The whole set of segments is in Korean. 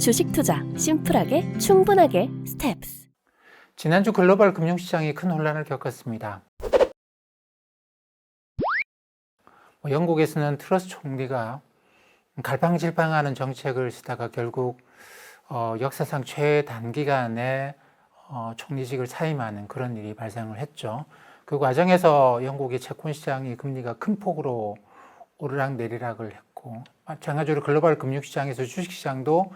주식 투자 심플하게 충분하게 스텝스. 지난주 글로벌 금융시장이 큰 혼란을 겪었습니다. 영국에서는 트러스 총리가 갈팡질팡하는 정책을 쓰다가 결국 역사상 최단기간에 총리직을 사임하는 그런 일이 발생을 했죠. 그 과정에서 영국의 채권 시장이 금리가 큰 폭으로 오르락내리락을 했고, 마찬가지로 글로벌 금융시장에서 주식시장도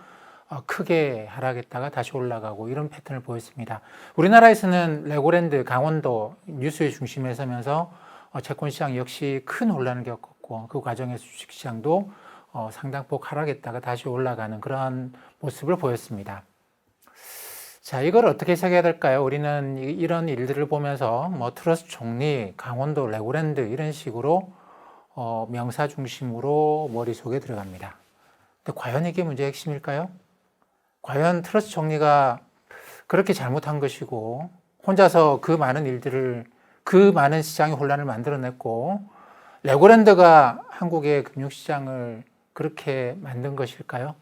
크게 하락했다가 다시 올라가고 이런 패턴을 보였습니다. 우리나라에서는 레고랜드, 강원도 뉴스의 중심에 서면서 채권시장 역시 큰 혼란을 겪었고, 그 과정에서 주식시장도 상당폭 하락했다가 다시 올라가는 그런 모습을 보였습니다. 자, 이걸 어떻게 해석해야 될까요? 우리는 이런 일들을 보면서 트러스 총리, 강원도, 레고랜드 이런 식으로 명사 중심으로 머릿속에 들어갑니다. 근데 과연 이게 문제의 핵심일까요? 과연 트러스 총리가 그렇게 잘못한 것이고 혼자서 그 많은 일들을, 그 많은 시장의 혼란을 만들어냈고 레고랜드가 한국의 금융시장을 그렇게 만든 것일까요?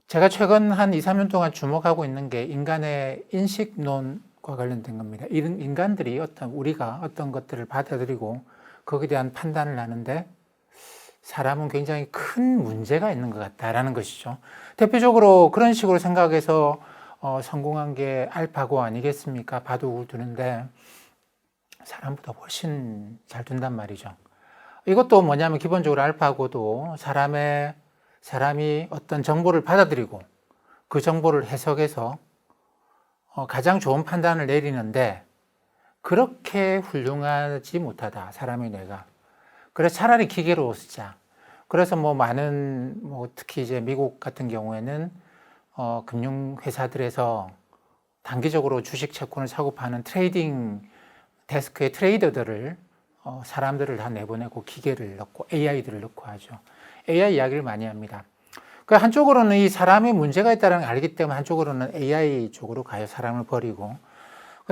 제가 최근 한 2, 3년 동안 주목하고 있는 게 인간의 인식론과 관련된 겁니다. 인간들이 우리가 어떤 것들을 받아들이고 거기에 대한 판단을 하는데 사람은 굉장히 큰 문제가 있는 것 같다라는 것이죠. 대표적으로 그런 식으로 생각해서 성공한 게 알파고 아니겠습니까? 바둑을 두는데 사람보다 훨씬 잘 둔단 말이죠. 이것도 뭐냐면 기본적으로 알파고도 사람이 어떤 정보를 받아들이고 그 정보를 해석해서 가장 좋은 판단을 내리는데 그렇게 훌륭하지 못하다, 사람의 뇌가. 그래서 차라리 기계로 쓰자. 그래서 특히 이제 미국 같은 경우에는 금융회사들에서 단기적으로 주식 채권을 사고 파는 트레이딩 데스크의 트레이더들을 사람들을 다 내보내고 기계를 넣고 AI들을 넣고 하죠. AI 이야기를 많이 합니다. 그 한쪽으로는 이 사람의 문제가 있다는 걸 알기 때문에 한쪽으로는 AI 쪽으로 가요. 사람을 버리고.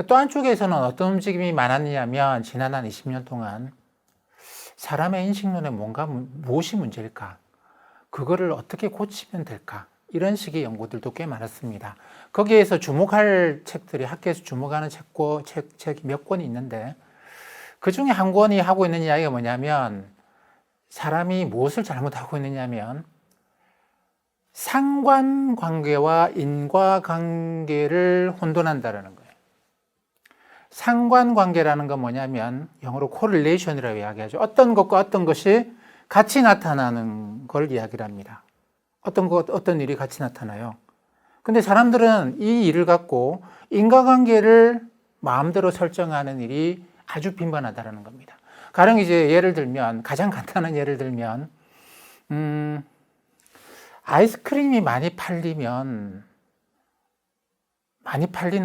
또 한쪽에서는 어떤 움직임이 많았냐면 지난 한 20년 동안 사람의 인식론에 무엇이 문제일까? 그거를 어떻게 고치면 될까? 이런 식의 연구들도 꽤 많았습니다. 거기에서 주목할 책들이 학계에서 주목하는 책이 몇 권이 있는데 그 중에 한 권이 하고 있는 이야기가 뭐냐면 사람이 무엇을 잘못하고 있느냐면 상관관계와 인과관계를 혼돈한다는 거예요. 상관관계라는 건 뭐냐면 영어로 correlation이라고 이야기하죠. 어떤 것과 어떤 것이 같이 나타나는 걸 이야기를 합니다. 어떤 일이 같이 나타나요. 근데 사람들은 이 일을 갖고 인과관계를 마음대로 설정하는 일이 아주 빈번하다는 겁니다. 가령 이제 예를 들면, 가장 간단한 예를 들면, 아이스크림이 많이 팔리는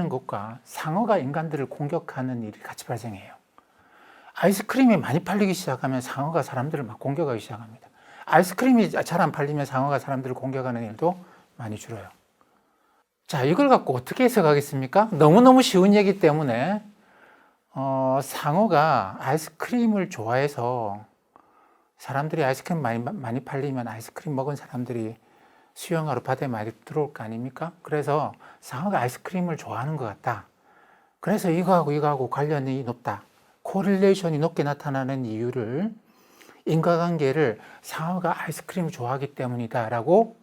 것과 상어가 인간들을 공격하는 일이 같이 발생해요. 아이스크림이 많이 팔리기 시작하면 상어가 사람들을 막 공격하기 시작합니다. 아이스크림이 잘 안 팔리면 상어가 사람들을 공격하는 일도 많이 줄어요. 자, 이걸 갖고 어떻게 해석하겠습니까? 너무너무 쉬운 얘기 때문에 상어가 아이스크림을 좋아해서 사람들이 아이스크림 많이 팔리면 아이스크림 먹은 사람들이 수영하러 바다에 많이 들어올 거 아닙니까? 그래서 상어가 아이스크림을 좋아하는 것 같다. 그래서 이거하고 관련이 높다. 코릴레이션이 높게 나타나는 이유를, 인과관계를 상어가 아이스크림을 좋아하기 때문이다 라고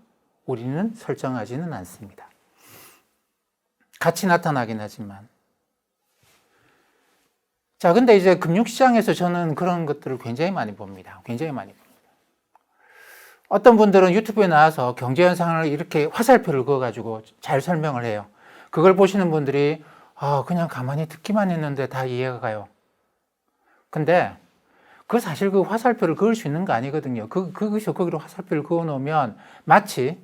우리는 설정하지는 않습니다. 같이 나타나긴 하지만. 자, 근데 이제 금융시장에서 저는 그런 것들을 굉장히 많이 봅니다. 굉장히 많이 봅니다. 어떤 분들은 유튜브에 나와서 경제현상을 이렇게 화살표를 그어가지고 잘 설명을 해요. 그걸 보시는 분들이 그냥 가만히 듣기만 했는데 다 이해가 가요. 근데 사실 그 화살표를 그을 수 있는 거 아니거든요. 거기로 화살표를 그어 놓으면 마치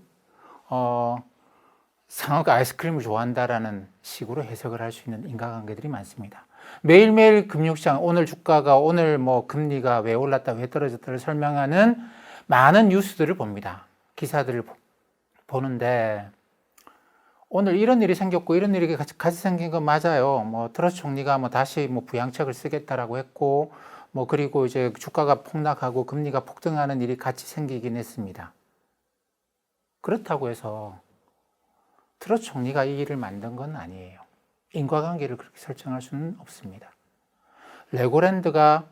상어가 아이스크림을 좋아한다라는 식으로 해석을 할 수 있는 인과관계들이 많습니다. 매일매일 금융시장, 오늘 주가가, 오늘 금리가 왜 올랐다, 왜 떨어졌다를 설명하는 많은 뉴스들을 봅니다. 기사들을 보는데 오늘 이런 일이 생겼고 이런 일이 같이 생긴 건 맞아요. 트러스 총리가 다시 부양책을 쓰겠다라고 했고 그리고 이제 주가가 폭락하고 금리가 폭등하는 일이 같이 생기긴 했습니다. 그렇다고 해서 트러스 총리가 이 일을 만든 건 아니에요. 인과관계를 그렇게 설정할 수는 없습니다. 레고랜드가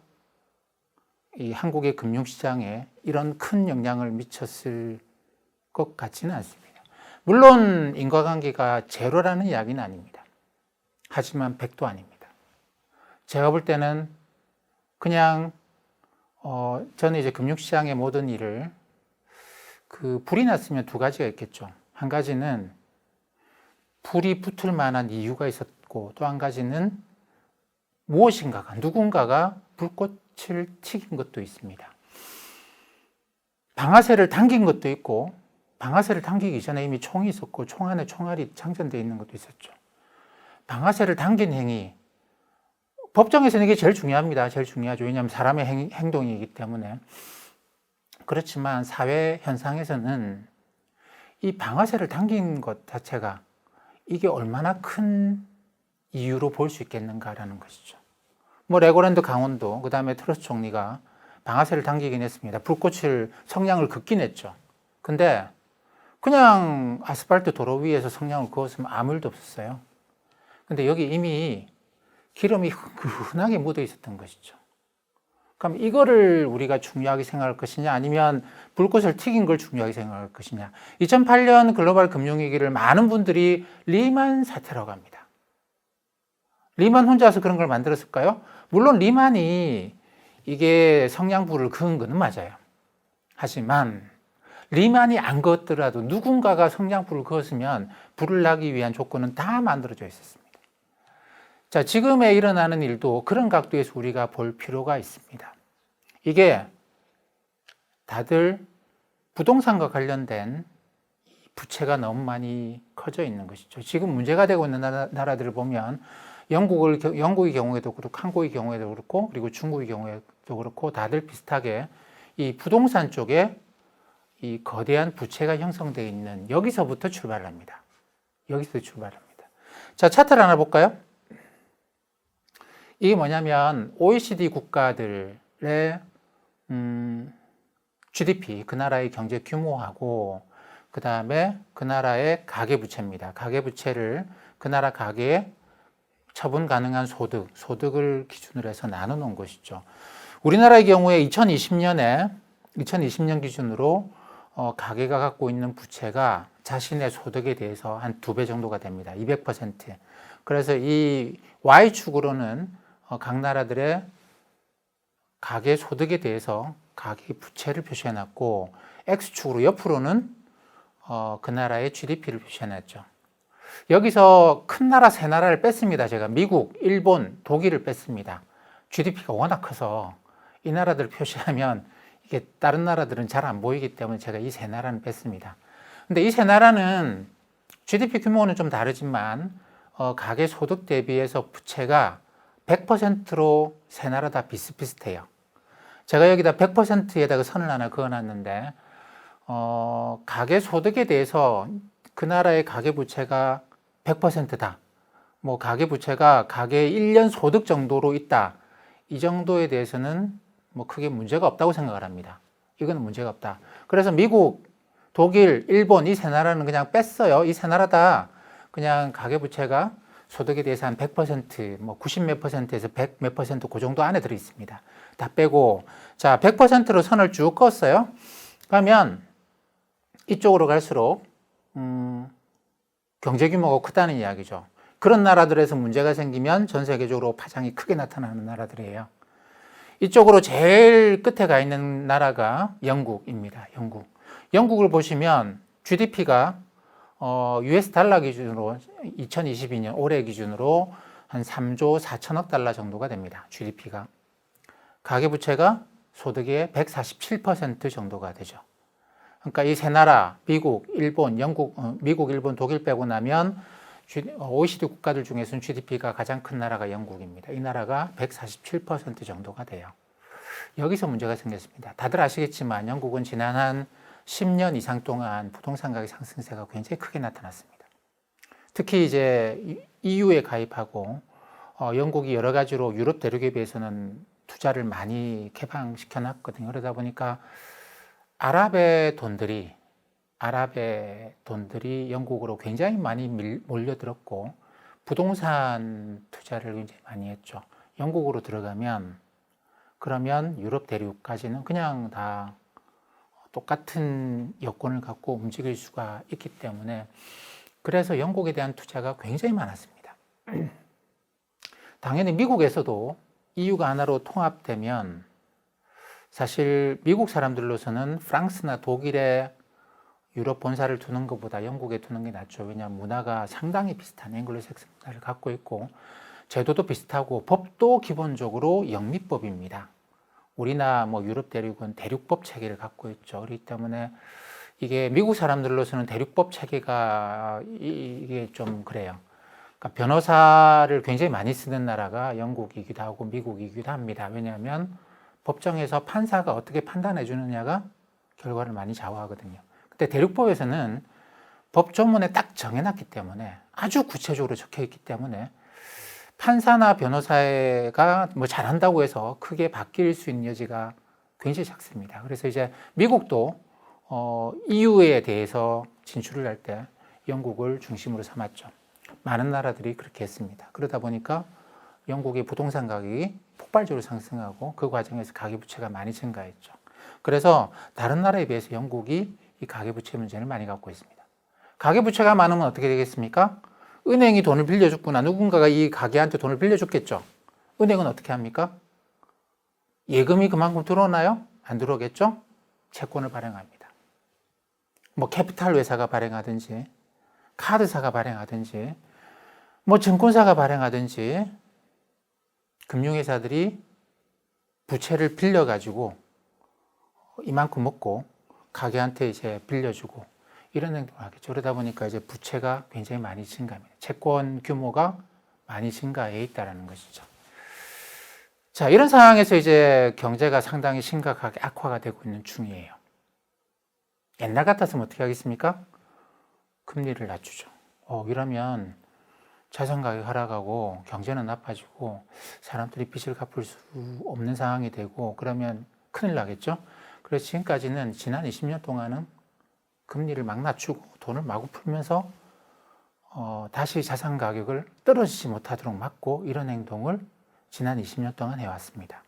이 한국의 금융시장에 이런 큰 영향을 미쳤을 것 같지는 않습니다. 물론 인과관계가 제로라는 이야기는 아닙니다. 하지만 100도 아닙니다. 제가 볼 때는 그냥 저는 이제 금융시장의 모든 일을 불이 났으면 두 가지가 있겠죠. 한 가지는 불이 붙을 만한 이유가 있었고, 또 한 가지는 무엇인가가, 누군가가 불꽃을 튀긴 것도 있습니다. 방아쇠를 당긴 것도 있고, 방아쇠를 당기기 전에 이미 총이 있었고, 총 안에 총알이 장전되어 있는 것도 있었죠. 방아쇠를 당긴 행위, 법정에서는 이게 제일 중요합니다. 제일 중요하죠. 왜냐하면 사람의 행동이기 때문에. 그렇지만 사회 현상에서는 이 방아쇠를 당긴 것 자체가 이게 얼마나 큰 이유로 볼 수 있겠는가라는 것이죠. 레고랜드 강원도, 그 다음에 트러스 총리가 방아쇠를 당기긴 했습니다. 불꽃을, 성냥을 긋긴 했죠. 근데 그냥 아스팔트 도로 위에서 성냥을 그었으면 아무 일도 없었어요. 근데 여기 이미 기름이 흔하게 묻어 있었던 것이죠. 그럼 이거를 우리가 중요하게 생각할 것이냐, 아니면 불꽃을 튀긴 걸 중요하게 생각할 것이냐. 2008년 글로벌 금융위기를 많은 분들이 리만 사태라고 합니다. 리만 혼자서 그런 걸 만들었을까요? 물론 리만이 이게 성냥불을 그은 거는 맞아요. 하지만 리만이 안 그었더라도 누군가가 성냥불을 그었으면 불을 나기 위한 조건은 다 만들어져 있었습니다. 자, 지금에 일어나는 일도 그런 각도에서 우리가 볼 필요가 있습니다. 이게 다들 부동산과 관련된 부채가 너무 많이 커져 있는 것이죠. 지금 문제가 되고 있는 나라들을 보면 영국의 경우에도 그렇고, 한국의 경우에도 그렇고, 그리고 중국의 경우에도 그렇고, 다들 비슷하게 이 부동산 쪽에 이 거대한 부채가 형성되어 있는, 여기서부터 출발합니다. 여기서 출발합니다. 자, 차트를 하나 볼까요? 이게 뭐냐면 OECD 국가들의 GDP, 그 나라의 경제 규모하고, 그 다음에 그 나라의 가계부채입니다. 가계부채를 그 나라 가계에 처분 가능한 소득을 기준으로 해서 나눠 놓은 것이죠. 우리나라의 경우에 2020년 기준으로 가계가 갖고 있는 부채가 자신의 소득에 대해서 한 2배 정도가 됩니다. 200%. 그래서 이 Y축으로는 각 나라들의 가계 소득에 대해서 가계 부채를 표시해 놨고, X축으로 옆으로는 그 나라의 GDP를 표시해 놨죠. 여기서 큰 나라 세 나라를 뺐습니다. 제가 미국, 일본, 독일을 뺐습니다. GDP가 워낙 커서 이 나라들을 표시하면 이게 다른 나라들은 잘 안 보이기 때문에 제가 이 세 나라는 뺐습니다. 근데 이 세 나라는 GDP 규모는 좀 다르지만 가계 소득 대비해서 부채가 100%로 세 나라 다 비슷비슷해요. 제가 여기다 100%에다가 선을 하나 그어놨는데, 가계 소득에 대해서 그 나라의 가계 부채가 100%다. 가계 부채가 가계의 1년 소득 정도로 있다. 이 정도에 대해서는 크게 문제가 없다고 생각을 합니다. 이건 문제가 없다. 그래서 미국, 독일, 일본 이 세 나라는 그냥 뺐어요. 이 세 나라 다 그냥 가계 부채가 소득에 대해서 한 100%, 90몇 %에서 100 몇 % 그 정도 안에 들어 있습니다. 다 빼고, 자, 100%로 선을 쭉 그었어요. 그러면 이쪽으로 갈수록 경제 규모가 크다는 이야기죠. 그런 나라들에서 문제가 생기면 전 세계적으로 파장이 크게 나타나는 나라들이에요. 이쪽으로 제일 끝에 가 있는 나라가 영국입니다. 영국을 보시면 GDP가 US 달러 기준으로 2022년 올해 기준으로 한 3조 4천억 달러 정도가 됩니다. GDP가. 가계부채가 소득의 147% 정도가 되죠. 그러니까 이 세 나라, 미국, 일본, 미국, 일본, 독일 빼고 나면 OECD 국가들 중에서는 GDP가 가장 큰 나라가 영국입니다. 이 나라가 147% 정도가 돼요. 여기서 문제가 생겼습니다. 다들 아시겠지만 영국은 지난 한 10년 이상 동안 부동산 가격 상승세가 굉장히 크게 나타났습니다. 특히 이제 EU에 가입하고 영국이 여러 가지로 유럽 대륙에 비해서는 투자를 많이 개방시켜 놨거든요. 그러다 보니까 아랍의 아랍의 돈들이 영국으로 굉장히 많이 몰려들었고 부동산 투자를 굉장히 많이 했죠. 영국으로 들어가면 그러면 유럽 대륙까지는 그냥 다 똑같은 여건을 갖고 움직일 수가 있기 때문에 그래서 영국에 대한 투자가 굉장히 많았습니다. 당연히 미국에서도 EU가 하나로 통합되면 사실 미국 사람들로서는 프랑스나 독일에 유럽 본사를 두는 것보다 영국에 두는 게 낫죠. 왜냐하면 문화가 상당히 비슷한 앵글로색슨 문화를 갖고 있고 제도도 비슷하고 법도 기본적으로 영미법입니다. 우리나 뭐 유럽 대륙은 대륙법 체계를 갖고 있죠. 그렇기 때문에 이게 미국 사람들로서는 대륙법 체계가 이게 좀 그래요. 그러니까 변호사를 굉장히 많이 쓰는 나라가 영국이기도 하고 미국이기도 합니다. 왜냐하면 법정에서 판사가 어떻게 판단해 주느냐가 결과를 많이 좌우하거든요. 근데 대륙법에서는 법조문에 딱 정해놨기 때문에 아주 구체적으로 적혀 있기 때문에 판사나 변호사가 뭐 잘한다고 해서 크게 바뀔 수 있는 여지가 굉장히 작습니다. 그래서 이제 미국도 EU에 대해서 진출을 할 때 영국을 중심으로 삼았죠. 많은 나라들이 그렇게 했습니다. 그러다 보니까 영국의 부동산 가격이 폭발적으로 상승하고 그 과정에서 가계부채가 많이 증가했죠. 그래서 다른 나라에 비해서 영국이 이 가계부채 문제를 많이 갖고 있습니다. 가계부채가 많으면 어떻게 되겠습니까? 은행이 돈을 빌려줬구나. 누군가가 이 가게한테 돈을 빌려줬겠죠. 은행은 어떻게 합니까? 예금이 그만큼 들어오나요? 안 들어오겠죠? 채권을 발행합니다. 뭐 캐피탈 회사가 발행하든지 카드사가 발행하든지 뭐 증권사가 발행하든지 금융회사들이 부채를 빌려가지고 이만큼 먹고 가게한테 이제 빌려주고 이런 행동을 하겠죠. 그러다 보니까 이제 부채가 굉장히 많이 증가합니다. 채권 규모가 많이 증가해 있다는 것이죠. 자, 이런 상황에서 이제 경제가 상당히 심각하게 악화가 되고 있는 중이에요. 옛날 같았으면 어떻게 하겠습니까? 금리를 낮추죠. 이러면 자산 가격이 하락하고 경제는 나빠지고 사람들이 빚을 갚을 수 없는 상황이 되고 그러면 큰일 나겠죠. 그래서 지금까지는 지난 20년 동안은 금리를 막 낮추고 돈을 마구 풀면서 다시 자산 가격을 떨어지지 못하도록 막고 이런 행동을 지난 20년 동안 해왔습니다.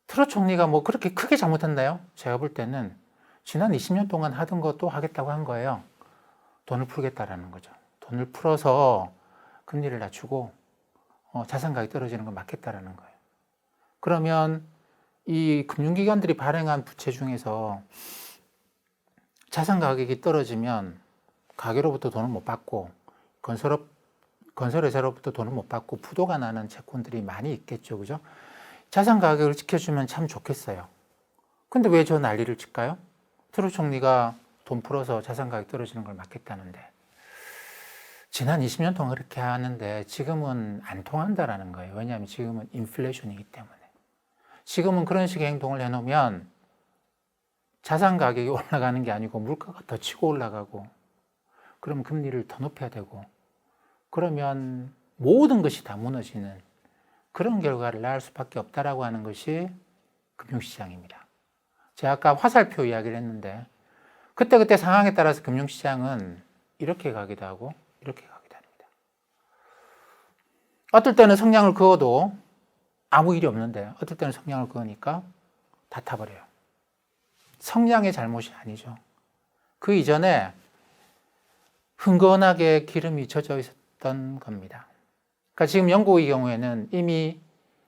트롯 총리가 뭐 그렇게 크게 잘못했나요? 제가 볼 때는 지난 20년 동안 하던 것도 하겠다고 한 거예요. 돈을 풀겠다라는 거죠. 돈을 풀어서 금리를 낮추고 자산 가격이 떨어지는 걸 막겠다라는 거예요. 그러면 이 금융기관들이 발행한 부채 중에서 자산 가격이 떨어지면 가게로부터 돈을 못 받고 건설회사로부터 돈을 못 받고 부도가 나는 채권들이 많이 있겠죠. 그죠? 자산 가격을 지켜주면 참 좋겠어요. 근데 왜 저 난리를 칠까요? 트롯 총리가 돈 풀어서 자산 가격 떨어지는 걸 막겠다는데 지난 20년 동안 그렇게 하는데 지금은 안 통한다라는 거예요. 왜냐하면 지금은 인플레이션이기 때문에. 지금은 그런 식의 행동을 해놓으면 자산 가격이 올라가는 게 아니고 물가가 더 치고 올라가고 그럼 금리를 더 높여야 되고 그러면 모든 것이 다 무너지는 그런 결과를 낳을 수밖에 없다라고 하는 것이 금융시장입니다. 제가 아까 화살표 이야기를 했는데 그때 상황에 따라서 금융시장은 이렇게 가기도 하고 이렇게 가기도 합니다. 어떨 때는 성냥을 그어도 아무 일이 없는데 어떨 때는 성냥을 그으니까 다 타버려요. 성냥의 잘못이 아니죠. 그 이전에 흥건하게 기름이 젖어 있었던 겁니다. 그러니까 지금 영국의 경우에는 이미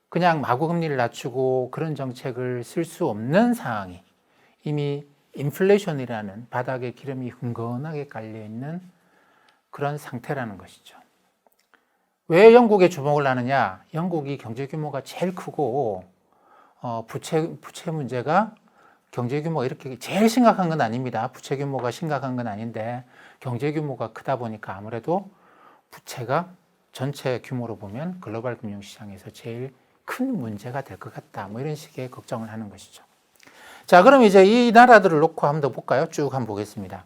그냥 마구 금리를 낮추고 그런 정책을 쓸 수 없는 상황이 이미 인플레이션이라는 바닥에 기름이 흥건하게 깔려있는 그런 상태라는 것이죠. 왜 영국에 주목을 하느냐? 영국이 경제 규모가 제일 크고 부채 문제가 경제 규모가 이렇게 제일 심각한 건 아닙니다. 부채 규모가 심각한 건 아닌데 경제 규모가 크다 보니까 아무래도 부채가 전체 규모로 보면 글로벌 금융시장에서 제일 큰 문제가 될 것 같다. 뭐 이런 식의 걱정을 하는 것이죠. 자, 그럼 이제 이 나라들을 놓고 한번 더 볼까요? 쭉 한번 보겠습니다.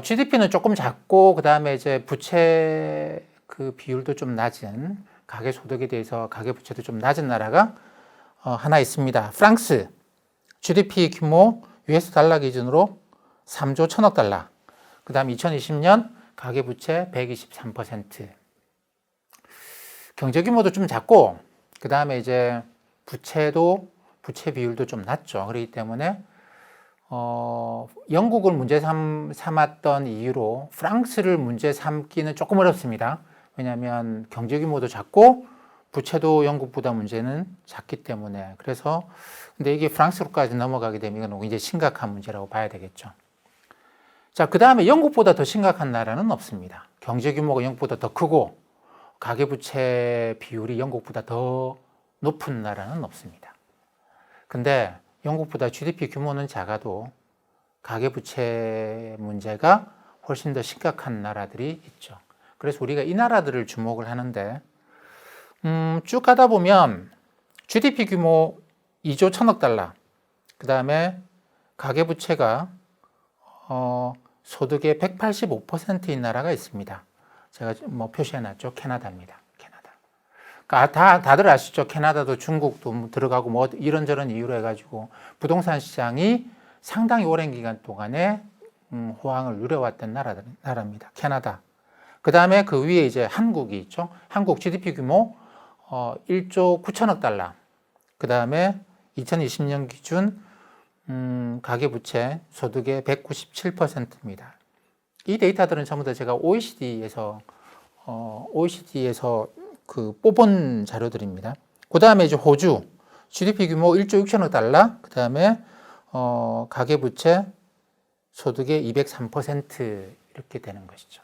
GDP는 조금 작고 그 다음에 이제 부채 그 비율도 좀 낮은 가계 소득에 대해서 가계 부채도 좀 낮은 나라가 하나 있습니다. 프랑스 GDP 규모 US 달러 기준으로 3조 1천억 달러. 그 다음 2020년 가계부채 123%. 경제 규모도 좀 작고, 그 다음에 이제 부채 비율도 좀 낮죠. 그렇기 때문에, 영국을 문제 삼았던 이유로 프랑스를 문제 삼기는 조금 어렵습니다. 왜냐하면 경제 규모도 작고, 부채도 영국보다 문제는 작기 때문에. 그래서, 근데 이게 프랑스로까지 넘어가게 되면 이건 굉장히 심각한 문제라고 봐야 되겠죠. 자, 그 다음에 영국보다 더 심각한 나라는 없습니다. 경제 규모가 영국보다 더 크고, 가계부채 비율이 영국보다 더 높은 나라는 없습니다. 근데 영국보다 GDP 규모는 작아도 가계부채 문제가 훨씬 더 심각한 나라들이 있죠. 그래서 우리가 이 나라들을 주목을 하는데, 쭉 가다 보면 GDP 규모 2조 1천억 달러, 그 다음에 가계부채가 소득의 185%인 나라가 있습니다. 제가 뭐 표시해놨죠. 캐나다입니다. 캐나다. 그러니까 다들 아시죠? 캐나다도 중국도 들어가고 뭐 이런저런 이유로 해가지고 부동산 시장이 상당히 오랜 기간 동안에 호황을 누려왔던 나라입니다. 캐나다. 그 다음에 그 위에 이제 한국이 있죠. 한국 GDP 규모 1조 9천억 달러. 그 다음에 2020년 기준 가계부채 소득의 197%입니다. 이 데이터들은 전부 다 제가 OECD에서 그 뽑은 자료들입니다. 그 다음에 이제 호주 GDP 규모 1조 6천억 달러. 그 다음에 가계부채 소득의 203% 이렇게 되는 것이죠.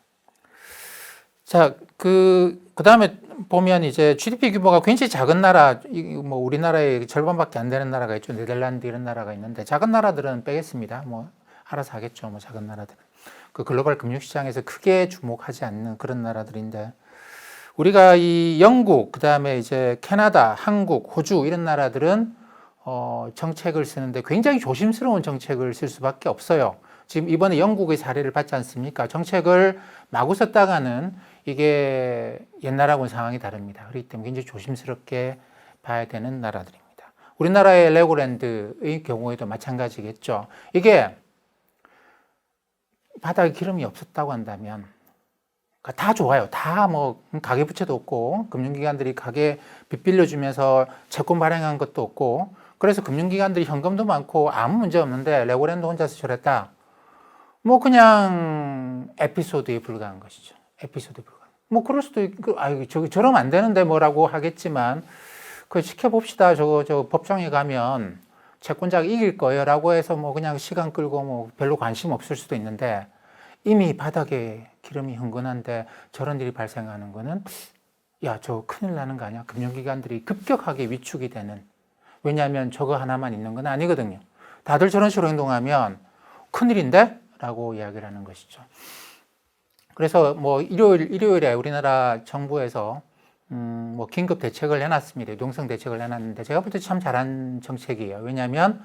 자, 그 다음에 보면 이제 GDP 규모가 굉장히 작은 나라, 뭐 우리나라의 절반밖에 안 되는 나라가 있죠. 네덜란드 이런 나라가 있는데 작은 나라들은 빼겠습니다. 뭐 알아서 하겠죠. 뭐 작은 나라들은. 그 글로벌 금융시장에서 크게 주목하지 않는 그런 나라들인데 우리가 이 영국, 그 다음에 이제 캐나다, 한국, 호주 이런 나라들은 정책을 쓰는데 굉장히 조심스러운 정책을 쓸 수밖에 없어요. 지금 이번에 영국의 사례를 봤지 않습니까? 정책을 마구 썼다가는 이게 옛날하고는 상황이 다릅니다. 그렇기 때문에 굉장히 조심스럽게 봐야 되는 나라들입니다. 우리나라의 레고랜드의 경우에도 마찬가지겠죠. 이게 바닥에 기름이 없었다고 한다면 다 좋아요. 다 뭐 가계부채도 없고 금융기관들이 가계 빚 빌려주면서 채권 발행한 것도 없고 그래서 금융기관들이 현금도 많고 아무 문제 없는데 레고랜드 혼자서 저랬다. 뭐 그냥 에피소드에 불과한 것이죠. 에피소드에 불과한. 뭐 그럴 수도 있고 아유 저러면 안 되는데 뭐라고 하겠지만 그 지켜봅시다. 저 법정에 가면 채권자가 이길 거예요라고 해서 뭐 그냥 시간 끌고 뭐 별로 관심 없을 수도 있는데 이미 바닥에 기름이 흥건한데 저런 일이 발생하는 거는 야, 저 큰일 나는 거 아니야? 금융기관들이 급격하게 위축이 되는. 왜냐하면 저거 하나만 있는 건 아니거든요. 다들 저런 식으로 행동하면 큰일인데? 라고 이야기를 하는 것이죠. 그래서 뭐 일요일에 우리나라 정부에서 뭐 긴급 대책을 해놨습니다. 유동성 대책을 해놨는데 제가 볼 때 참 잘한 정책이에요. 왜냐하면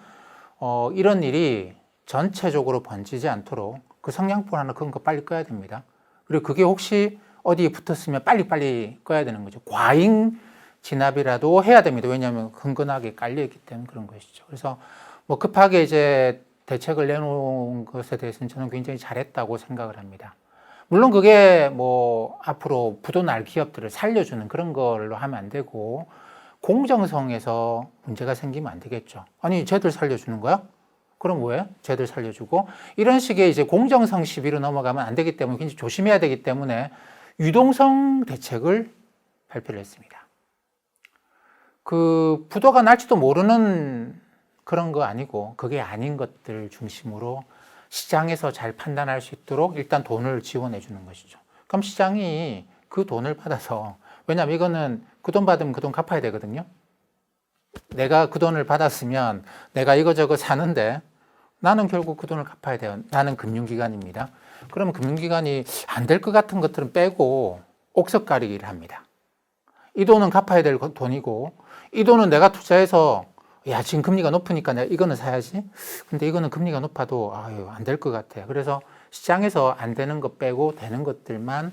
이런 일이 전체적으로 번지지 않도록 그 성냥불 하나 그런 거 빨리 꺼야 됩니다. 그리고 그게 혹시 어디에 붙었으면 빨리 꺼야 되는 거죠. 과잉 진압이라도 해야 됩니다. 왜냐하면 흥건하게 깔려있기 때문에 그런 것이죠. 그래서 뭐 급하게 이제 대책을 내놓은 것에 대해서는 저는 굉장히 잘했다고 생각을 합니다. 물론 그게 뭐 앞으로 부도날 기업들을 살려주는 그런 걸로 하면 안 되고 공정성에서 문제가 생기면 안 되겠죠. 아니 쟤들 살려주는 거야? 그럼 왜? 쟤들 살려주고 이런 식의 이제 공정성 시비로 넘어가면 안 되기 때문에 굉장히 조심해야 되기 때문에 유동성 대책을 발표를 했습니다. 그 부도가 날지도 모르는 그런 거 아니고 그게 아닌 것들 중심으로 시장에서 잘 판단할 수 있도록 일단 돈을 지원해 주는 것이죠. 그럼 시장이 그 돈을 받아서 왜냐하면 이거는 그 돈 받으면 그 돈 갚아야 되거든요. 내가 그 돈을 받았으면 내가 이거저거 사는데 나는 결국 그 돈을 갚아야 돼요. 나는 금융기관입니다. 그러면 금융기관이 안 될 것 같은 것들은 빼고 옥석 가리기를 합니다. 이 돈은 갚아야 될 돈이고 이 돈은 내가 투자해서 야 지금 금리가 높으니까 내가 이거는 사야지. 근데 이거는 금리가 높아도 아유 안 될 것 같아. 그래서 시장에서 안 되는 것 빼고 되는 것들만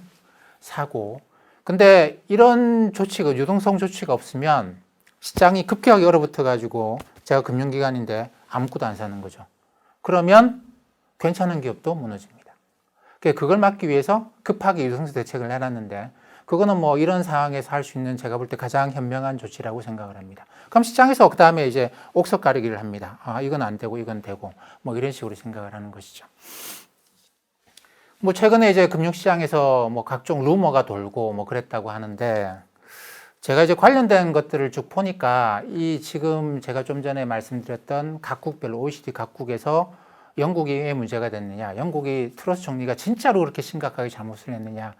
사고. 근데 이런 조치가 유동성 조치가 없으면 시장이 급격하게 얼어붙어 가지고 제가 금융기관인데 아무것도 안 사는 거죠. 그러면 괜찮은 기업도 무너집니다. 그걸 막기 위해서 급하게 유동성 대책을 해놨는데 그거는 뭐 이런 상황에서 할 수 있는 제가 볼 때 가장 현명한 조치라고 생각을 합니다. 그럼 시장에서 그 다음에 이제 옥석 가리기를 합니다. 이건 안 되고 이건 되고 뭐 이런 식으로 생각을 하는 것이죠. 뭐 최근에 이제 금융시장에서 뭐 각종 루머가 돌고 뭐 그랬다고 하는데 제가 이제 관련된 것들을 쭉 보니까 이 지금 제가 좀 전에 말씀드렸던 각국별로 OECD 각국에서 영국이 왜 문제가 됐느냐, 영국이 트러스 총리가 진짜로 그렇게 심각하게 잘못을 했느냐,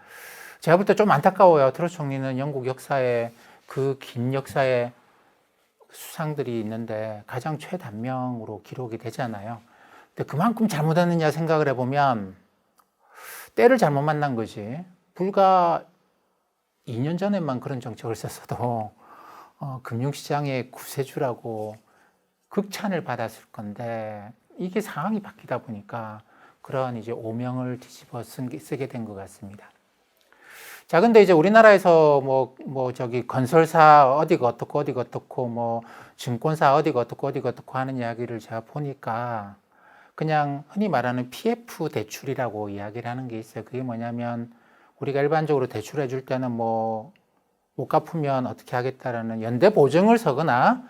제가 볼 때 좀 안타까워요. 트러스 총리는 영국 역사에 그 긴 역사에 수상들이 있는데 가장 최단명으로 기록이 되잖아요. 근데 그만큼 잘못했느냐 생각을 해보면 때를 잘못 만난 거지. 불과 2년 전에만 그런 정책을 썼어도 금융시장의 구세주라고 극찬을 받았을 건데 이게 상황이 바뀌다 보니까 그런 이제 오명을 뒤집어 쓰게 된 것 같습니다. 자, 근데 이제 우리나라에서 저기 건설사 어디가 어떻고 뭐 증권사 어디가 어떻고 하는 이야기를 제가 보니까 그냥 흔히 말하는 PF 대출이라고 이야기를 하는 게 있어요. 그게 뭐냐면 우리가 일반적으로 대출해 줄 때는 뭐 못 갚으면 어떻게 하겠다라는 연대 보증을 서거나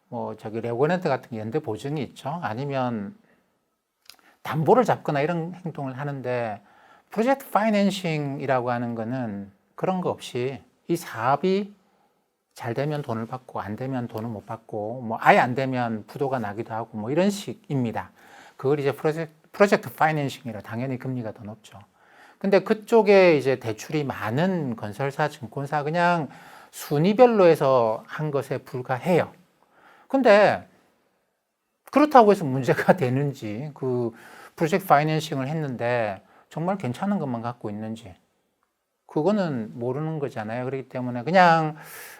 뭐 저기 레고랜드 같은 연대 보증이 있죠. 아니면 담보를 잡거나 이런 행동을 하는데 프로젝트 파이낸싱이라고 하는 거는 그런 거 없이 이 사업이 잘 되면 돈을 받고 안 되면 돈을 못 받고 뭐 아예 안 되면 부도가 나기도 하고 뭐 이런 식입니다. 그걸 이제 프로젝트 파이낸싱이라 당연히 금리가 더 높죠. 근데 그쪽에 이제 대출이 많은 건설사, 증권사 그냥 순위별로 해서 한 것에 불과해요. 근데 그렇다고 해서 문제가 되는지 그 프로젝트 파이낸싱을 했는데 정말 괜찮은 것만 갖고 있는지 그거는 모르는 거잖아요. 그렇기 때문에 그냥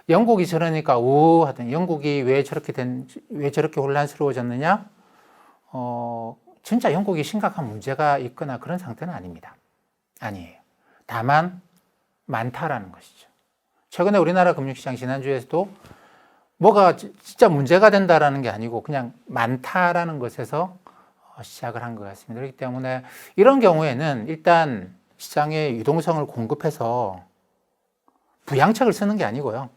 영국이 저러니까 하여튼 영국이 왜 저렇게 혼란스러워졌느냐? 진짜 영국이 심각한 문제가 있거나 그런 상태는 아닙니다. 아니에요. 다만 많다라는 것이죠. 최근에 우리나라 금융시장 지난주에서도 뭐가 진짜 문제가 된다라는 게 아니고 그냥 많다라는 것에서 시작을 한 것 같습니다. 그렇기 때문에 이런 경우에는 일단 시장에 유동성을 공급해서 부양책을 쓰는 게 아니고요.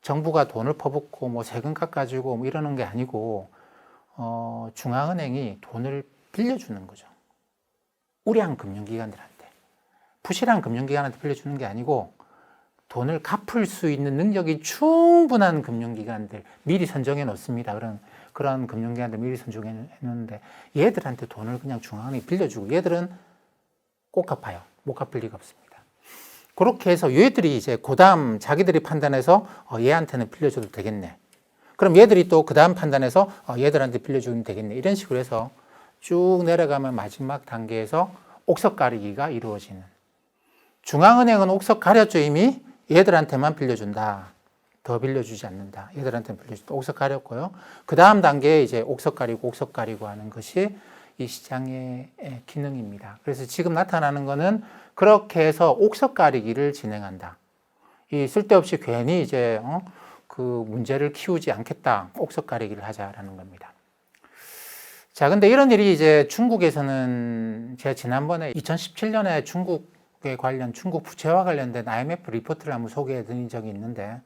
정부가 돈을 퍼붓고 뭐 세금 깎아주고 뭐 이러는 게 아니고 중앙은행이 돈을 빌려주는 거죠. 우량 금융기관들한테. 부실한 금융기관한테 빌려주는 게 아니고 돈을 갚을 수 있는 능력이 충분한 금융기관들 미리 선정해 놓습니다. 그런 금융기관들 미리 선정해 놓는데 얘들한테 돈을 그냥 중앙은행이 빌려주고 얘들은 꼭 갚아요. 못 갚을 리가 없습니다. 그렇게 해서 얘들이 이제 그다음 자기들이 판단해서 얘한테는 빌려줘도 되겠네. 그럼 얘들이 또 그다음 판단해서 얘들한테 빌려주면 되겠네. 이런 식으로 해서 쭉 내려가면 마지막 단계에서 옥석 가리기가 이루어지는. 중앙은행은 옥석 가렸죠 이미. 얘들한테만 빌려준다. 더 빌려주지 않는다. 얘들한테는 빌려준다. 옥석 가렸고요. 그 다음 단계에 이제 옥석 가리고 하는 것이 이 시장의 기능입니다. 그래서 지금 나타나는 거는 그렇게 해서 옥석 가리기를 진행한다. 이 쓸데없이 괜히 이제 그 문제를 키우지 않겠다. 옥석 가리기를 하자라는 겁니다. 자, 근데 이런 일이 이제 중국에서는 제가 지난번에 2017년에 중국에 관련 중국 부채와 관련된 IMF 리포트를 한번 소개해 드린 적이 있는데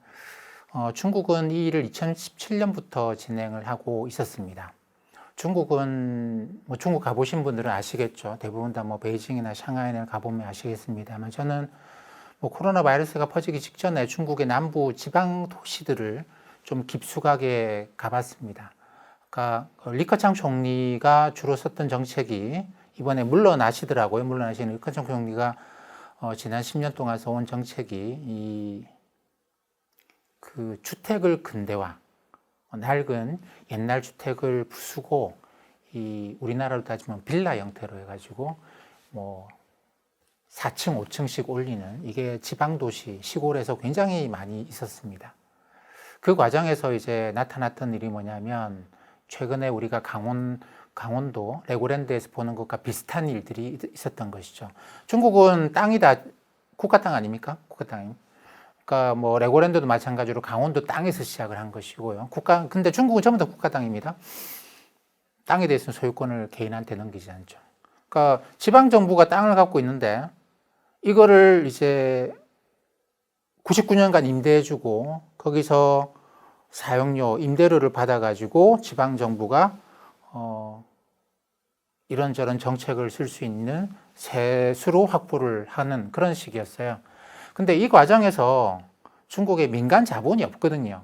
중국은 이 일을 2017년부터 진행을 하고 있었습니다. 중국은 뭐 중국 가보신 분들은 아시겠죠. 대부분 다 뭐 베이징이나 샹하이를 가보면 아시겠습니다만 저는 뭐 코로나 바이러스가 퍼지기 직전에 중국의 남부 지방 도시들을 좀 깊숙하게 가봤습니다. 그러니까 리커창 총리가 주로 썼던 정책이 이번에 물러나시더라고요. 물러나시는 리커창 총리가 지난 10년 동안 써온 정책이 그 주택을 근대화, 낡은 옛날 주택을 부수고 우리나라로 따지면 빌라 형태로 해가지고 뭐 4층, 5층씩 올리는 이게 지방 도시, 시골에서 굉장히 많이 있었습니다. 그 과정에서 이제 나타났던 일이 뭐냐면 최근에 우리가 강원도 레고랜드에서 보는 것과 비슷한 일들이 있었던 것이죠. 중국은 땅이 다 국가 땅 아닙니까? 국가 땅이. 그러니까 뭐 레고랜드도 마찬가지로 강원도 땅에서 시작을 한 것이고요. 근데 중국은 전부 다 국가 땅입니다. 땅에 대해서는 소유권을 개인한테 넘기지 않죠. 그러니까 지방 정부가 땅을 갖고 있는데 이거를 이제 99년간 임대해주고 거기서 사용료, 임대료를 받아가지고 지방 정부가 이런저런 정책을 쓸 수 있는 세수로 확보를 하는 그런 식이었어요. 근데 이 과정에서 중국에 민간 자본이 없거든요.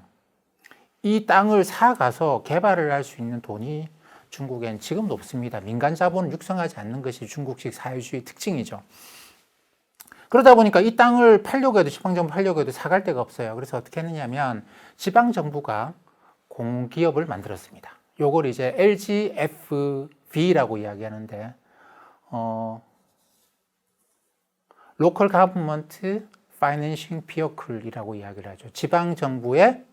이 땅을 사가서 개발을 할 수 있는 돈이 중국엔 지금도 없습니다. 민간 자본을 육성하지 않는 것이 중국식 사회주의 특징이죠. 그러다 보니까 이 땅을 팔려고 해도 지방정부 팔려고 해도 사갈 데가 없어요. 그래서 어떻게 했느냐면 지방정부가 공기업을 만들었습니다. 요걸 이제 LGFV라고 이야기하는데 Local Government Financing Vehicle이라고 이야기를 하죠. 지방정부의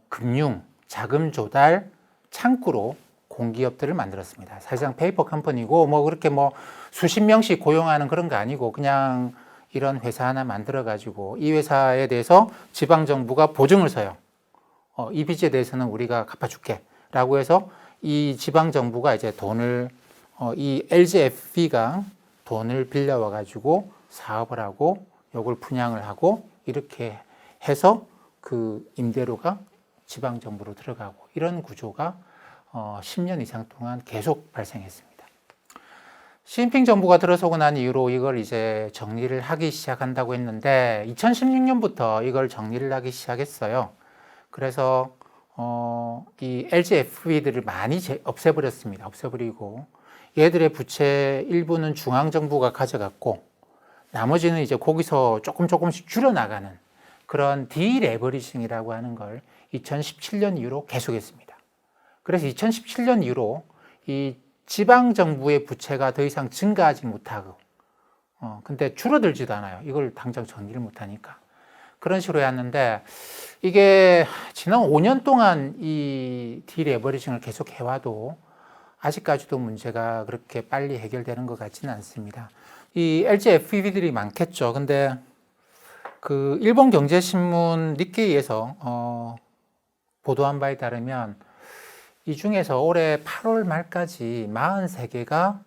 금융, 자금 조달 창구로 공기업들을 만들었습니다. 사실상 페이퍼 컴퍼니고 그렇게 수십 명씩 고용하는 그런 거 아니고 그냥 이런 회사 하나 만들어 가지고 이 회사에 대해서 지방 정부가 보증을 서요. 이 빚에 대해서는 우리가 갚아줄게 라고 해서 이 지방 정부가 이제 돈을 이 LGFV가 돈을 빌려와 가지고 사업을 하고 요걸 분양을 하고 이렇게 해서 그 임대료가 지방 정부로 들어가고 이런 구조가 10년 이상 동안 계속 발생했습니다. 시진핑 정부가 들어서고 난 이후로 이걸 이제 정리를 하기 시작한다고 했는데 2016년부터 이걸 정리를 하기 시작했어요. 그래서 이 LGFV들을 많이 없애버렸습니다. 없애버리고 얘들의 부채 일부는 중앙정부가 가져갔고 나머지는 이제 거기서 조금씩 줄여나가는 그런 디레버리징이라고 하는 걸 2017년 이후로 계속했습니다. 그래서 2017년 이후로 이 지방정부의 부채가 더 이상 증가하지 못하고 근데 줄어들지도 않아요. 이걸 당장 정리를 못하니까. 그런 식으로 해왔는데 이게 지난 5년 동안 이 디레버리징을 계속 해와도 아직까지도 문제가 그렇게 빨리 해결되는 것 같지는 않습니다. 이 LGFV들이 많겠죠. 근데 그 일본 경제신문 니케이에서 보도한 바에 따르면 이 중에서 올해 8월 말까지 43개가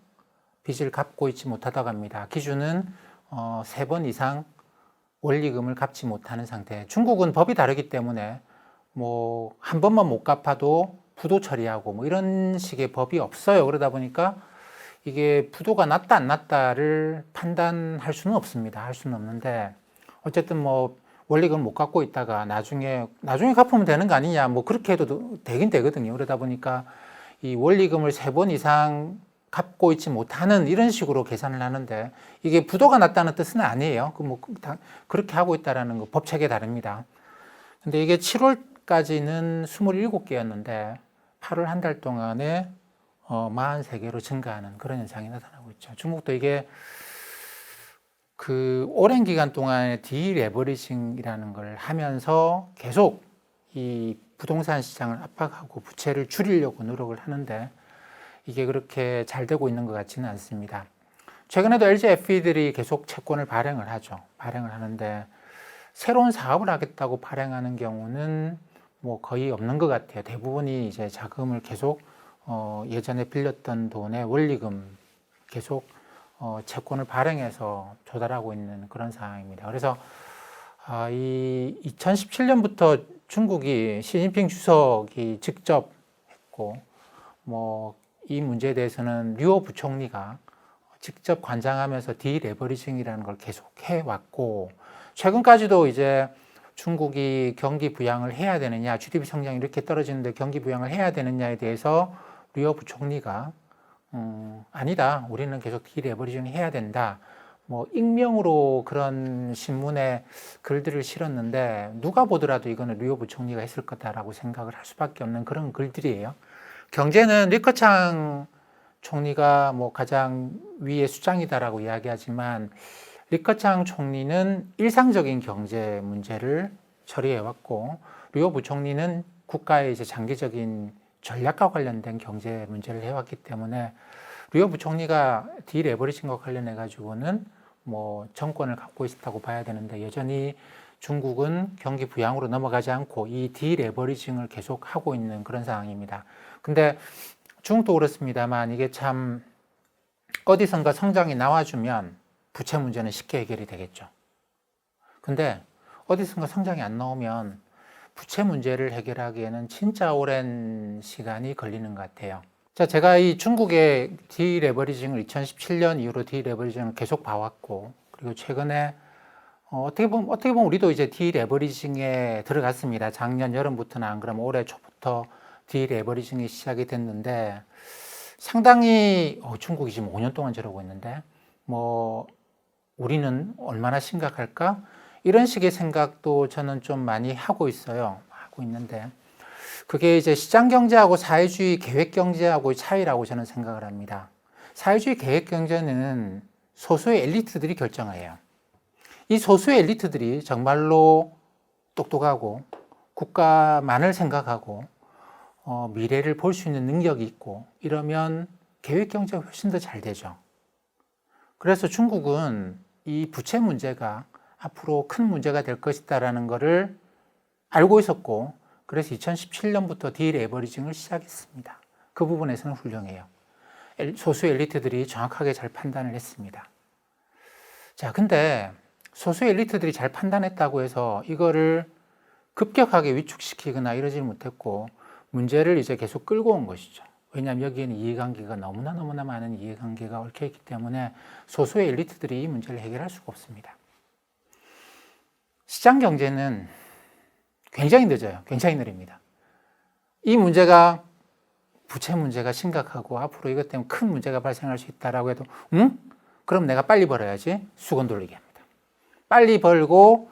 빚을 갚고 있지 못하다고 합니다. 기준은 3번 이상 원리금을 갚지 못하는 상태. 중국은 법이 다르기 때문에 한 번만 못 갚아도 부도 처리하고 이런 식의 법이 없어요. 그러다 보니까 이게 부도가 났다 안 났다를 판단할 수는 없습니다. 할 수는 없는데 어쨌든 원리금을 못 갚고 있다가 나중에 갚으면 되는 거 아니냐 그렇게 해도 되긴 되거든요. 그러다 보니까 이 원리금을 3번 이상 갚고 있지 못하는 이런 식으로 계산을 하는데 이게 부도가 났다는 뜻은 아니에요. 그렇게 하고 있다라는 거 법책에 다릅니다. 근데 이게 7월까지는 27개였는데 8월 한 달 동안에 43개로 증가하는 그런 현상이 나타나고 있죠. 중국도 이게 그 오랜 기간 동안에 디레버리징이라는 걸 하면서 계속 이 부동산 시장을 압박하고 부채를 줄이려고 노력을 하는데 이게 그렇게 잘 되고 있는 것 같지는 않습니다. 최근에도 LGFV들이 계속 채권을 발행을 하죠. 발행을 하는데 새로운 사업을 하겠다고 발행하는 경우는 거의 없는 것 같아요. 대부분이 이제 자금을 계속 예전에 빌렸던 돈의 원리금 계속 채권을 발행해서 조달하고 있는 그런 상황입니다. 그래서 이 2017년부터 중국이 시진핑 주석이 직접 했고 이 문제에 대해서는 류오 부총리가 직접 관장하면서 디레버리징이라는 걸 계속 해왔고 최근까지도 이제 중국이 경기 부양을 해야 되느냐, GDP 성장이 이렇게 떨어지는데 경기 부양을 해야 되느냐에 대해서 류오 부총리가 아니다. 우리는 계속 디레버리징 해야 된다. 익명으로 그런 신문에 글들을 실었는데 누가 보더라도 이거는 류오 부총리가 했을 거다라고 생각을 할 수밖에 없는 그런 글들이에요. 경제는 리커창 총리가 가장 위의 수장이다라고 이야기하지만 리커창 총리는 일상적인 경제 문제를 처리해왔고 류오 부총리는 국가의 이제 장기적인 전략과 관련된 경제 문제를 해왔기 때문에 류오 부총리가 디레버리징과 관련해 가지고는 정권을 갖고 있었다고 봐야 되는데 여전히 중국은 경기 부양으로 넘어가지 않고 이 디레버리징을 계속 하고 있는 그런 상황입니다. 근데 중국도 그렇습니다만 이게 참 어디선가 성장이 나와주면 부채 문제는 쉽게 해결이 되겠죠. 근데 어디선가 성장이 안 나오면 부채 문제를 해결하기에는 진짜 오랜 시간이 걸리는 것 같아요. 자, 제가 이 중국의 디레버리징을 2017년 이후로 디레버리징을 계속 봐왔고, 그리고 최근에 어떻게 보면 우리도 이제 디레버리징에 들어갔습니다. 작년 여름부터나 안 그러면 올해 초부터 디레버리징이 시작이 됐는데, 상당히 중국이 지금 5년 동안 저러고 있는데 뭐 우리는 얼마나 심각할까? 이런 식의 생각도 저는 좀 많이 하고 있는데, 그게 이제 시장 경제하고 사회주의 계획 경제하고의 차이라고 저는 생각을 합니다. 사회주의 계획 경제는 소수의 엘리트들이 결정해요. 이 소수의 엘리트들이 정말로 똑똑하고 국가만을 생각하고 미래를 볼 수 있는 능력이 있고 이러면 계획 경제가 훨씬 더 잘 되죠. 그래서 중국은 이 부채 문제가 앞으로 큰 문제가 될 것이다라는 것을 알고 있었고, 그래서 2017년부터 디레버리징을 시작했습니다. 그 부분에서는 훌륭해요. 소수 엘리트들이 정확하게 잘 판단을 했습니다. 자, 근데 소수 엘리트들이 잘 판단했다고 해서 이거를 급격하게 위축시키거나 이러질 못했고, 문제를 이제 계속 끌고 온 것이죠. 왜냐하면 여기에는 이해관계가 너무나 많은 이해관계가 얽혀있기 때문에 소수의 엘리트들이 이 문제를 해결할 수가 없습니다. 시장 경제는 굉장히 늦어요. 굉장히 느립니다. 이 문제가 부채 문제가 심각하고 앞으로 이것 때문에 큰 문제가 발생할 수 있다라고 해도 그럼 내가 빨리 벌어야지 수건 돌리게 합니다. 빨리 벌고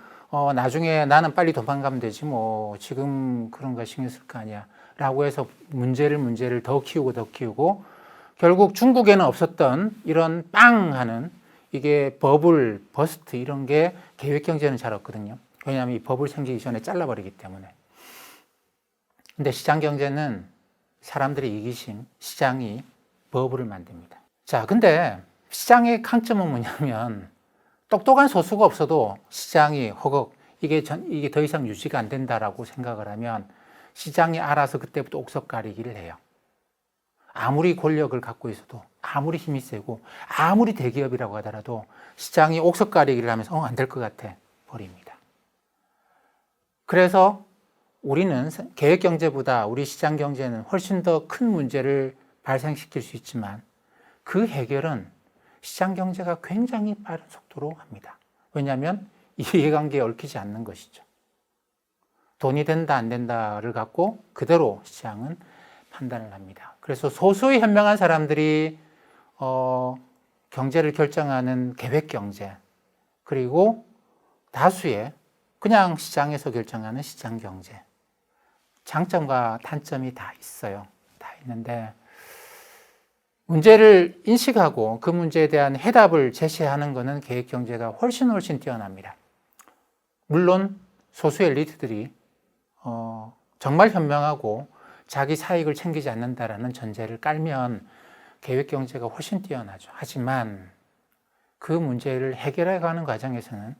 나중에 나는 빨리 도망가면 되지 뭐 지금 그런 거 신경 쓸 거 아니야 라고 해서 문제를 더 키우고 결국 중국에는 없었던 이런 빵 하는 이게 버블, 버스트 이런 게 계획 경제는 잘 없거든요. 왜냐하면 이 버블 생기기 전에 잘라버리기 때문에. 근데 시장 경제는 사람들의 이기심, 시장이 버블을 만듭니다. 자, 근데 시장의 강점은 뭐냐면 똑똑한 소수가 없어도 시장이 허걱 이게 더 이상 유지가 안 된다라고 생각을 하면 시장이 알아서 그때부터 옥석 가리기를 해요. 아무리 권력을 갖고 있어도, 아무리 힘이 세고, 아무리 대기업이라고 하더라도 시장이 옥석 가리기를 하면서 안 될 것 같아 버립니다. 그래서 우리는 계획 경제보다 우리 시장 경제는 훨씬 더 큰 문제를 발생시킬 수 있지만 그 해결은 시장 경제가 굉장히 빠른 속도로 합니다. 왜냐하면 이해관계에 얽히지 않는 것이죠. 돈이 된다 안 된다를 갖고 그대로 시장은 판단을 합니다. 그래서 소수의 현명한 사람들이 경제를 결정하는 계획 경제, 그리고 다수의 그냥 시장에서 결정하는 시장 경제, 장점과 단점이 다 있어요. 다 있는데 문제를 인식하고 그 문제에 대한 해답을 제시하는 것은 계획 경제가 훨씬 뛰어납니다. 물론 소수 엘리트들이 정말 현명하고 자기 사익을 챙기지 않는다라는 전제를 깔면 계획 경제가 훨씬 뛰어나죠. 하지만 그 문제를 해결해가는 과정에서는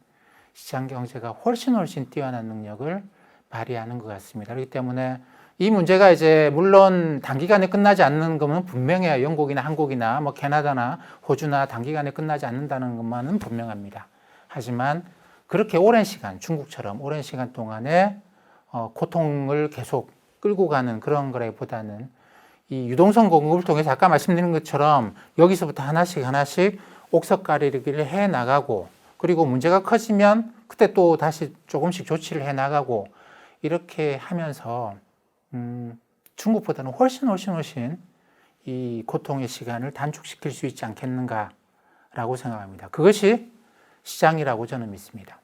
시장 경제가 훨씬 뛰어난 능력을 발휘하는 것 같습니다. 그렇기 때문에 이 문제가 이제 물론 단기간에 끝나지 않는 것은 분명해요. 영국이나 한국이나 뭐 캐나다나 호주나 단기간에 끝나지 않는다는 것만은 분명합니다. 하지만 그렇게 오랜 시간, 중국처럼 오랜 시간 동안에 고통을 계속 끌고 가는 그런 거라기보다는 이 유동성 공급을 통해서 아까 말씀드린 것처럼 여기서부터 하나씩 옥석 가리기를 해 나가고, 그리고 문제가 커지면 그때 또 다시 조금씩 조치를 해 나가고 이렇게 하면서 중국보다는 훨씬 이 고통의 시간을 단축시킬 수 있지 않겠는가라고 생각합니다. 그것이 시장이라고 저는 믿습니다.